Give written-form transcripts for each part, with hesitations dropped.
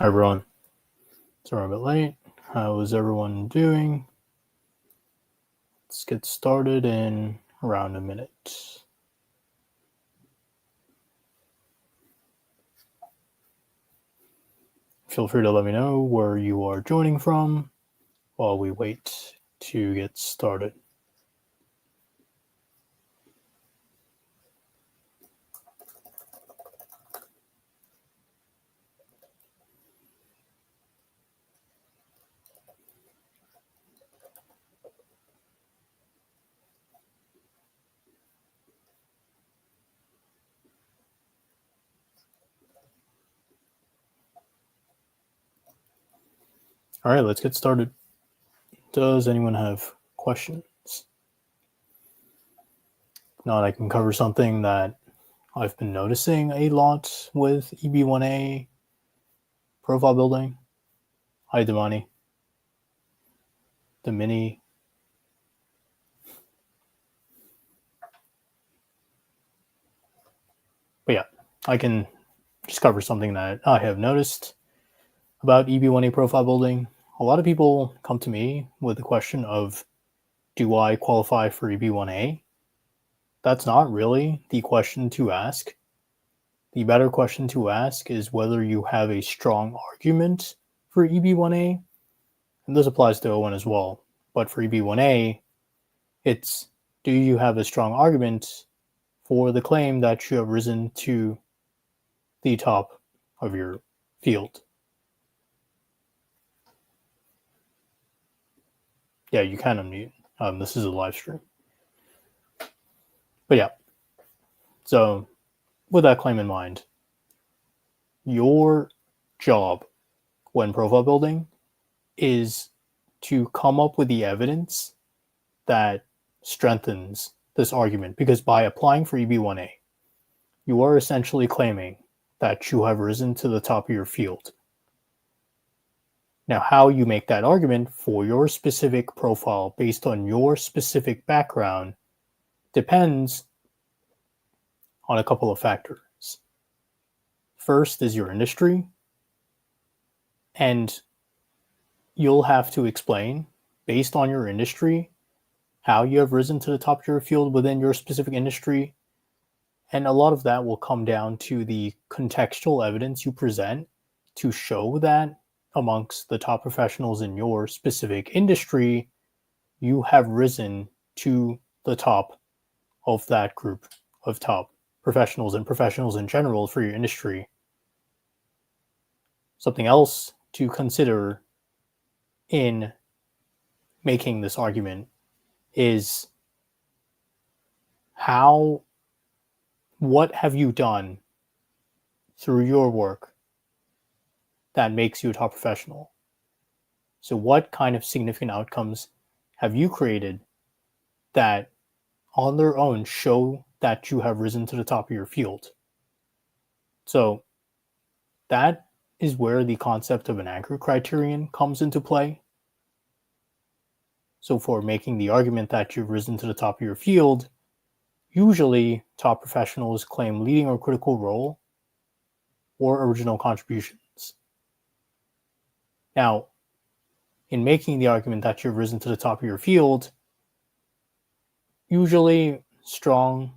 Hi everyone. Sorry I'm a bit late. How is everyone doing? Let's get started in around a minute. Feel free to let me know where you are joining from while we wait to get started. All right, let's get started. Does anyone have questions? If not, I can cover something that I've been noticing a lot with EB-1A profile building. Hi, Damani. The mini. But yeah, I can just cover something that I have noticed about EB-1A profile building. A lot of people come to me with the question of, do I qualify for EB-1A? That's not really the question to ask. The better question to ask is whether you have a strong argument for EB-1A, and this applies to O1 as well. But for EB-1A, it's, do you have a strong argument for the claim that you have risen to the top of your field? Yeah, you can unmute. This is a live stream. But yeah, so with that claim in mind, your job when profile building is to come up with the evidence that strengthens this argument, because by applying for EB-1A, you are essentially claiming that you have risen to the top of your field. Now, how you make that argument for your specific profile based on your specific background depends on a couple of factors. First is your industry, and you'll have to explain, based on your industry, how you have risen to the top of your field within your specific industry. And a lot of that will come down to the contextual evidence you present to show that amongst the top professionals in your specific industry, you have risen to the top of that group of top professionals and professionals in general for your industry. Something else to consider in making this argument is what have you done through your work that makes you a top professional? So what kind of significant outcomes have you created that on their own show that you have risen to the top of your field? So that is where the concept of an anchor criterion comes into play. So for making the argument that you've risen to the top of your field, usually top professionals claim leading or critical role or original contributions. Now, in making the argument that you've risen to the top of your field, usually strong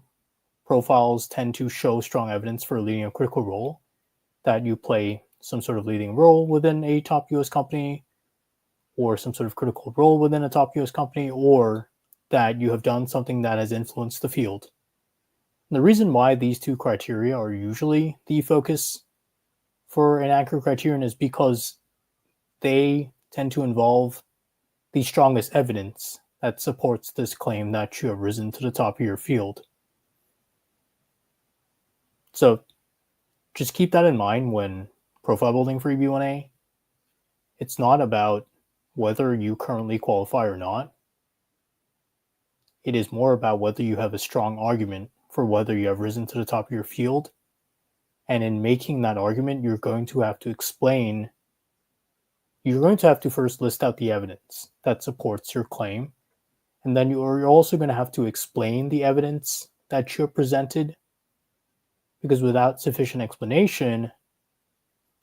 profiles tend to show strong evidence for leading a critical role, that you play some sort of leading role within a top US company, or some sort of critical role within a top US company, or that you have done something that has influenced the field. And the reason why these two criteria are usually the focus for an anchor criterion is because they tend to involve the strongest evidence that supports this claim that you have risen to the top of your field. So just keep that in mind when profile building for EB-1A. It's not about whether you currently qualify or not. It is more about whether you have a strong argument for whether you have risen to the top of your field. And in making that argument, you're going to have to first list out the evidence that supports your claim. And then you're also going to have to explain the evidence that you have presented. Because without sufficient explanation,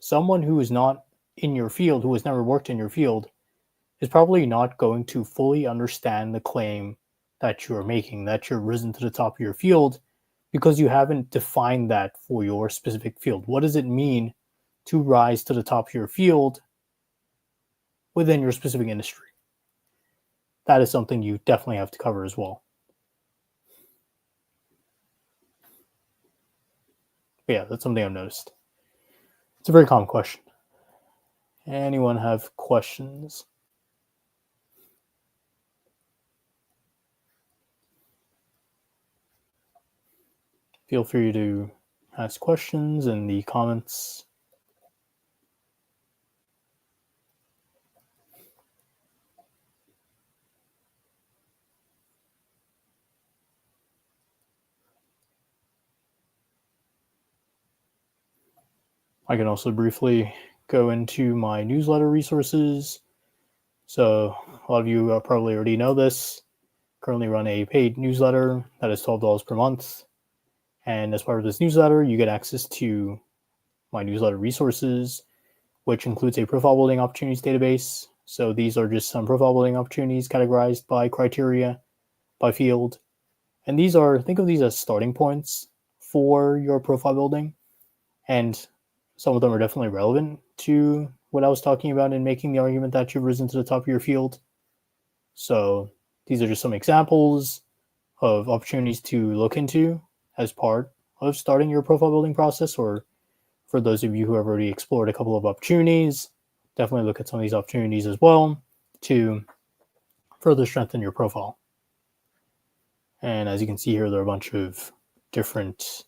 someone who is not in your field who has never worked in your field is probably not going to fully understand the claim that you're making, that you're risen to the top of your field, because you haven't defined that for your specific field. What does it mean to rise to the top of your field within your specific industry? That is something you definitely have to cover as well. But yeah, that's something I've noticed. It's a very common question. Anyone have questions? Feel free to ask questions in the comments. I can also briefly go into my newsletter resources. So a lot of you probably already know this. Currently run a paid newsletter that is $12 per month. And as part of this newsletter, you get access to my newsletter resources, which includes a profile building opportunities database. So these are just some profile building opportunities categorized by criteria, by field. And these are, think of these as starting points for your profile building. And some of them are definitely relevant to what I was talking about in making the argument that you've risen to the top of your field. So these are just some examples of opportunities to look into as part of starting your profile building process, or for those of you who have already explored a couple of opportunities, definitely look at some of these opportunities as well to further strengthen your profile. And as you can see here, there are a bunch of different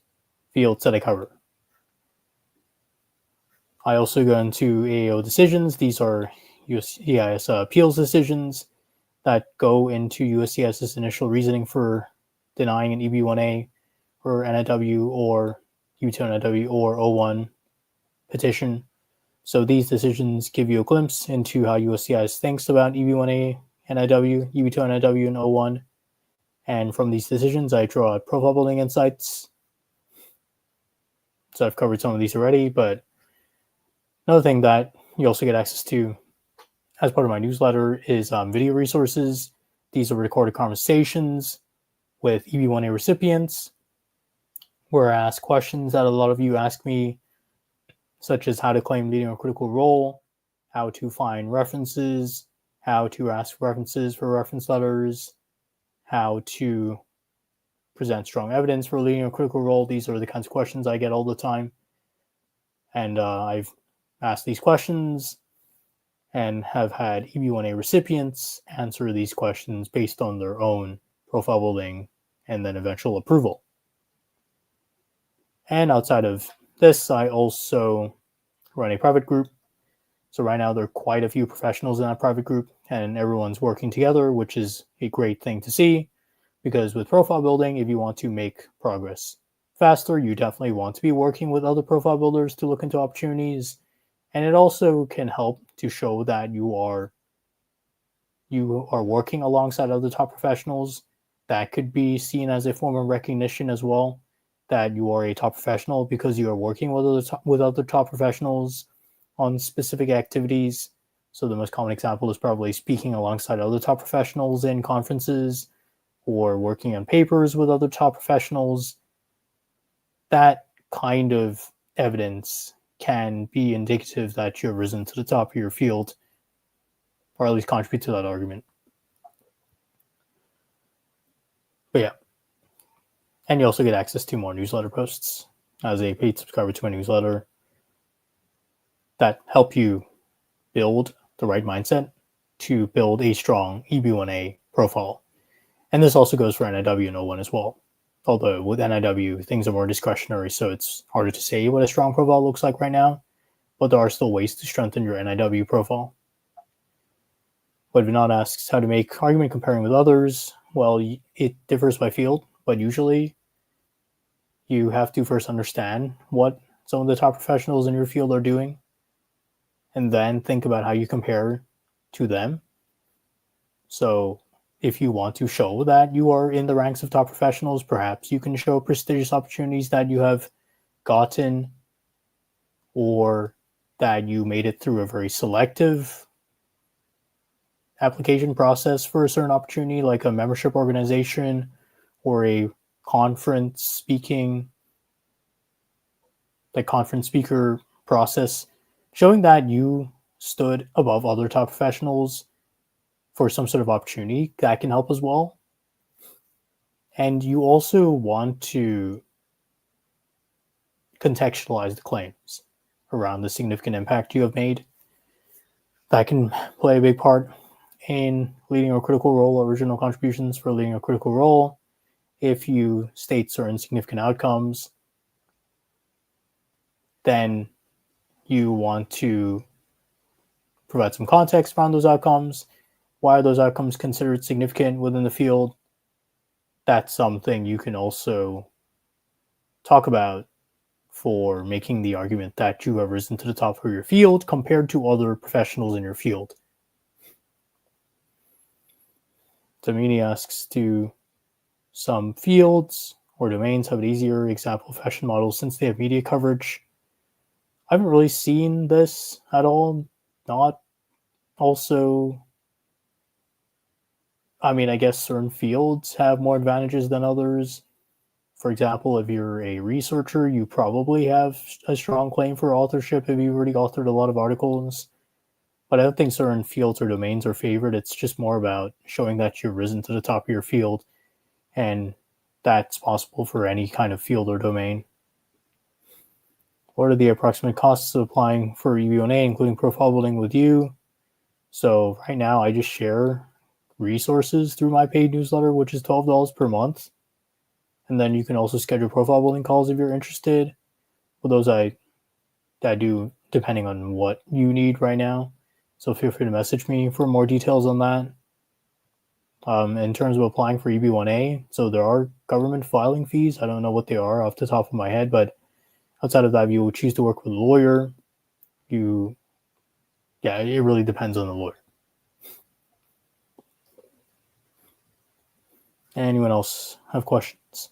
fields that I cover. I also go into AAO decisions. These are USCIS appeals decisions that go into USCIS's initial reasoning for denying an EB-1A or NIW or EB-2NIW or O1 petition. So these decisions give you a glimpse into how USCIS thinks about EB-1A, NIW, EB-2NIW, and O1. And from these decisions, I draw out profile building insights. So I've covered some of these already, but another thing that you also get access to as part of my newsletter is video resources. These are recorded conversations with EB-1A recipients where I ask questions that a lot of you ask me, such as how to claim leading a critical role, how to find references, how to ask references for reference letters, how to present strong evidence for leading a critical role. These are the kinds of questions I get all the time. And I've asked these questions and have had EB-1A recipients answer these questions based on their own profile building and then eventual approval. And outside of this, I also run a private group. So right now there are quite a few professionals in that private group, and everyone's working together, which is a great thing to see, because with profile building, if you want to make progress faster, you definitely want to be working with other profile builders to look into opportunities. And it also can help to show that you are working alongside other top professionals. That could be seen as a form of recognition as well, that you are a top professional because you are working with other top professionals on specific activities. So the most common example is probably speaking alongside other top professionals in conferences or working on papers with other top professionals. That kind of evidence can be indicative that you've risen to the top of your field, or at least contribute to that argument. But yeah. And you also get access to more newsletter posts as a paid subscriber to my newsletter that help you build the right mindset to build a strong EB-1A profile. And this also goes for NIW and O1 as well. Although with NIW, things are more discretionary, so it's harder to say what a strong profile looks like right now, but there are still ways to strengthen your NIW profile. But Vinod asks how to make argument comparing with others. Well, it differs by field, but usually you have to first understand what some of the top professionals in your field are doing, and then think about how you compare to them. So if you want to show that you are in the ranks of top professionals, perhaps you can show prestigious opportunities that you have gotten, or that you made it through a very selective application process for a certain opportunity, like a membership organization or a conference speaking, like conference speaker process, showing that you stood above other top professionals for some sort of opportunity, that can help as well. And you also want to contextualize the claims around the significant impact you have made. That can play a big part in leading a critical role, original contributions for leading a critical role. If you state certain significant outcomes, then you want to provide some context around those outcomes. Why are those outcomes considered significant within the field? That's something you can also talk about for making the argument that you have risen to the top of your field compared to other professionals in your field. Zamini asks, do some fields or domains have it easier? Example, fashion models, since they have media coverage. I haven't really seen this at all. Not also, I mean, I guess certain fields have more advantages than others. For example, if you're a researcher, you probably have a strong claim for authorship if you've already authored a lot of articles. But I don't think certain fields or domains are favored. It's just more about showing that you've risen to the top of your field, and that's possible for any kind of field or domain. What are the approximate costs of applying for EB-1A, including profile building with you? So right now, I just share resources through my paid newsletter, which is $12 per month. And then you can also schedule profile building calls if you're interested. For those I do, depending on what you need right now. So feel free to message me for more details on that. In terms of applying for EB-1A, so there are government filing fees. I don't know what they are off the top of my head, but outside of that, if you choose to work with a lawyer, it really depends on the lawyer. Anyone else have questions?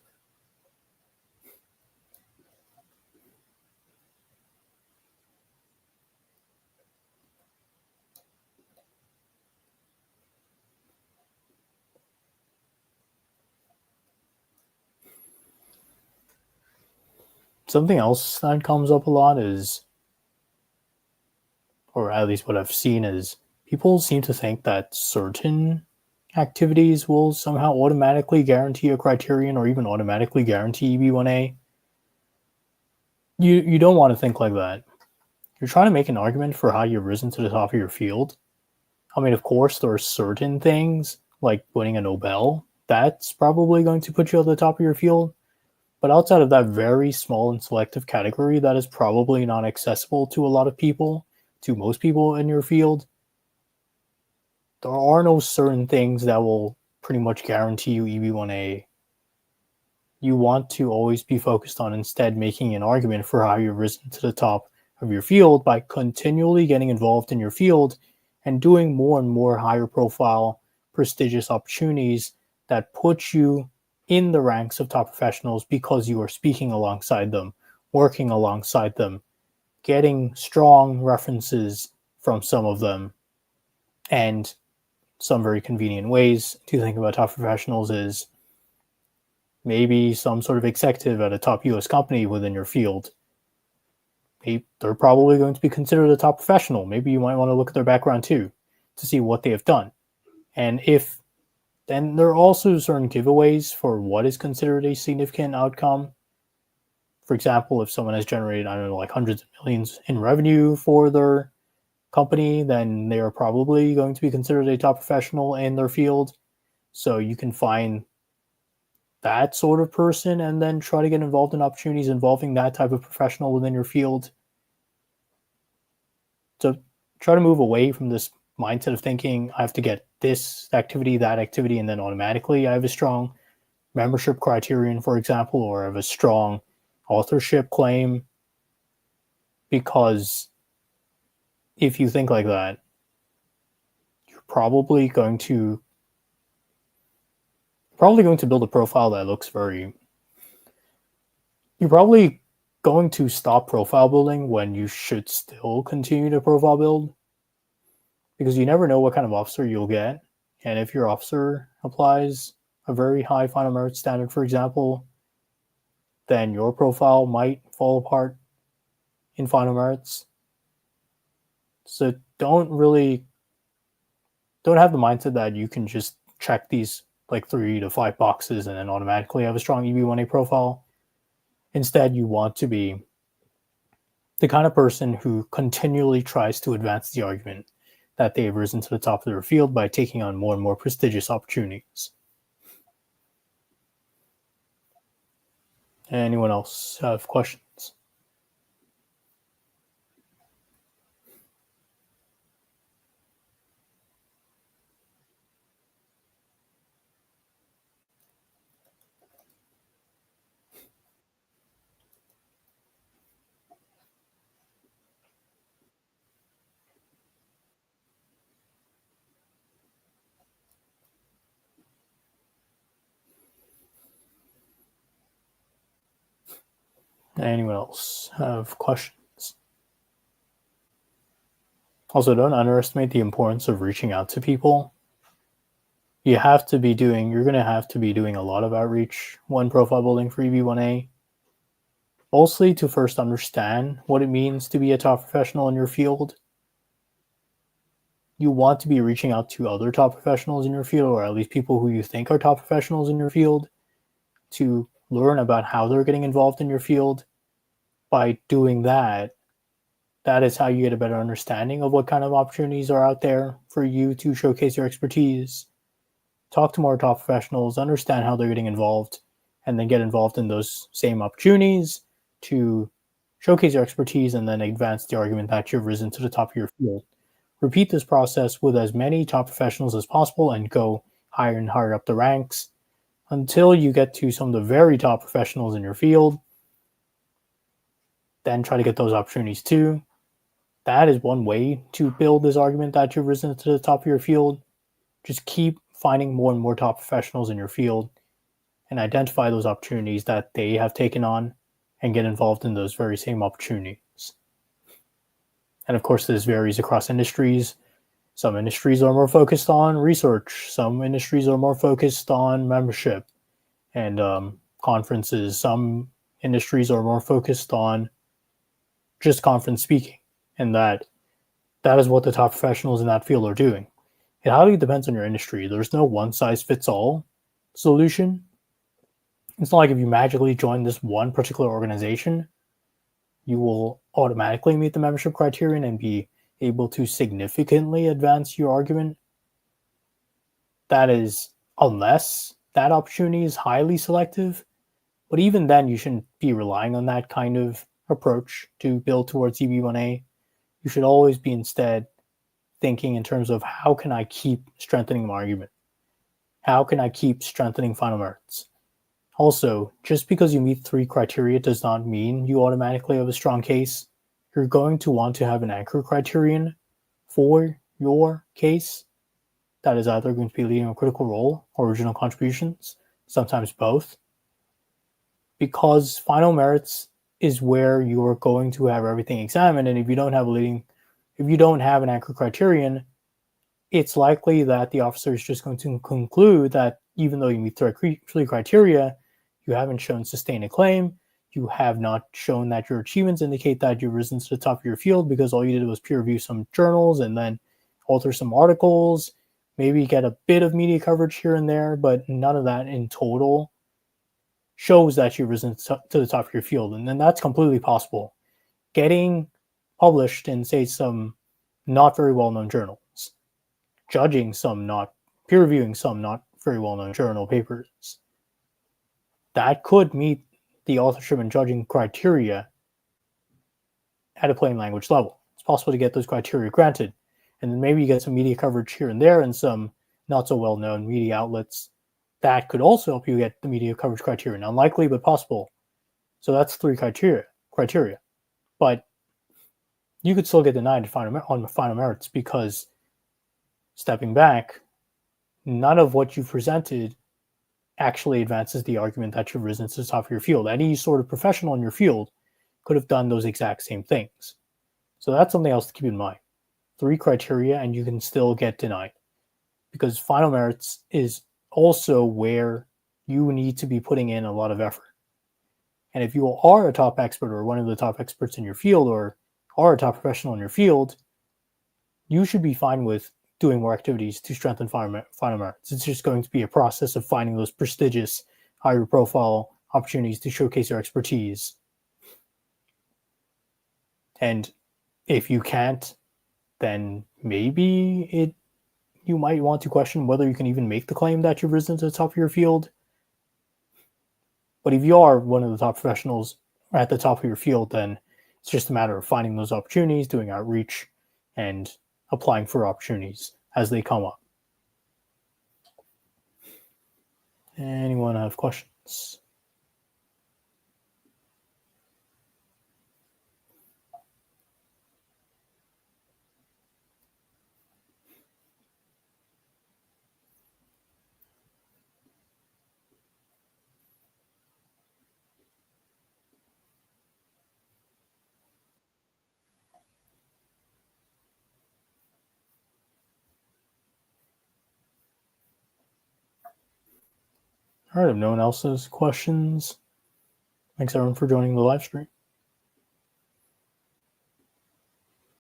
Something else that comes up a lot is, or at least what I've seen, is people seem to think that certain activities will somehow automatically guarantee a criterion or even automatically guarantee EB-1A. You don't want to think like that. You're trying to make an argument for how you've risen to the top of your field. I mean, of course, there are certain things like winning a Nobel. That's probably going to put you at the top of your field. But outside of that very small and selective category that is probably not accessible to a lot of people, to most people in your field, there are no certain things that will pretty much guarantee you EB-1A. You want to always be focused on instead making an argument for how you've risen to the top of your field by continually getting involved in your field and doing more and more higher profile, prestigious opportunities that put you in the ranks of top professionals because you are speaking alongside them, working alongside them, getting strong references from some of them. And some very convenient ways to think about top professionals is maybe some sort of executive at a top US company within your field. They're probably going to be considered a top professional. Maybe you might want to look at their background too to see what they have done. And then there are also certain giveaways for what is considered a significant outcome. For example, if someone has generated, I don't know, like hundreds of millions in revenue for their company, then they are probably going to be considered a top professional in their field. So you can find that sort of person and then try to get involved in opportunities involving that type of professional within your field. So try to move away from this mindset of thinking I have to get this activity, that activity, and then automatically I have a strong membership criterion, for example, or I have a strong authorship claim. Because if you think like that, you're probably going to build a profile that looks you're probably going to stop profile building when you should still continue to profile build, because you never know what kind of officer you'll get. And if your officer applies a very high final merit standard, for example, then your profile might fall apart in final merits. So don't have the mindset that you can just check these like 3 to 5 boxes and then automatically have a strong EB-1A profile. Instead, you want to be the kind of person who continually tries to advance the argument that they've risen to the top of their field by taking on more and more prestigious opportunities. Anyone else have questions? Anyone else have questions? Also, don't underestimate the importance of reaching out to people. You're going to have to be doing a lot of outreach when profile building for EB-1A. Mostly to first understand what it means to be a top professional in your field. You want to be reaching out to other top professionals in your field, or at least people who you think are top professionals in your field, to learn about how they're getting involved in your field. By doing that, that is how you get a better understanding of what kind of opportunities are out there for you to showcase your expertise. Talk to more top professionals, understand how they're getting involved, and then get involved in those same opportunities to showcase your expertise and then advance the argument that you've risen to the top of your field. Repeat this process with as many top professionals as possible and go higher and higher up the ranks until you get to some of the very top professionals in your field. Then try to get those opportunities too. That is one way to build this argument that you've risen to the top of your field. Just keep finding more and more top professionals in your field and identify those opportunities that they have taken on and get involved in those very same opportunities. And of course, this varies across industries. Some industries are more focused on research. Some industries are more focused on membership and conferences. Some industries are more focused on just conference speaking. And that is what the top professionals in that field are doing. It highly depends on your industry. There's no one-size-fits-all solution. It's not like if you magically join this one particular organization, you will automatically meet the membership criterion and be able to significantly advance your argument. That is, unless that opportunity is highly selective. But even then, you shouldn't be relying on that kind of approach to build towards EB-1A. You should always be instead thinking in terms of how can I keep strengthening my argument? How can I keep strengthening final merits? Also, just because you meet 3 criteria does not mean you automatically have a strong case. You're going to want to have an anchor criterion for your case that is either going to be leading a critical role or original contributions, sometimes both. Because final merits is where you're going to have everything examined, and if you don't have an anchor criterion, it's likely that the officer is just going to conclude that even though you meet 3 criteria, you haven't shown sustained a claim, you have not shown that your achievements indicate that you've risen to the top of your field because all you did was peer review some journals and then alter some articles, maybe get a bit of media coverage here and there, but none of that in total shows that you've risen to the top of your field. And then that's completely possible. Getting published in, say, some not very well-known journals, judging some not, peer reviewing some not very well-known journal papers, that could meet the authorship and judging criteria at a plain language level. It's possible to get those criteria granted. And then maybe you get some media coverage here and there and some not so well-known media outlets that could also help you get the media coverage criterion. Unlikely, but possible. So that's 3 criteria. But you could still get denied on final merits because, stepping back, none of what you've presented actually advances the argument that you've risen to the top of your field. Any sort of professional in your field could have done those exact same things. So that's something else to keep in mind. 3 criteria and you can still get denied, because final merits is also where you need to be putting in a lot of effort. And if you are a top expert or one of the top experts in your field or are a top professional in your field, you should be fine with doing more activities to strengthen final merits. It's just going to be a process of finding those prestigious, higher profile opportunities to showcase your expertise. And if you can't, then maybe you might want to question whether you can even make the claim that you've risen to the top of your field. But if you are one of the top professionals at the top of your field, then it's just a matter of finding those opportunities, doing outreach, and applying for opportunities as they come up. Anyone have questions? All right, if no one else has questions, thanks everyone for joining the live stream.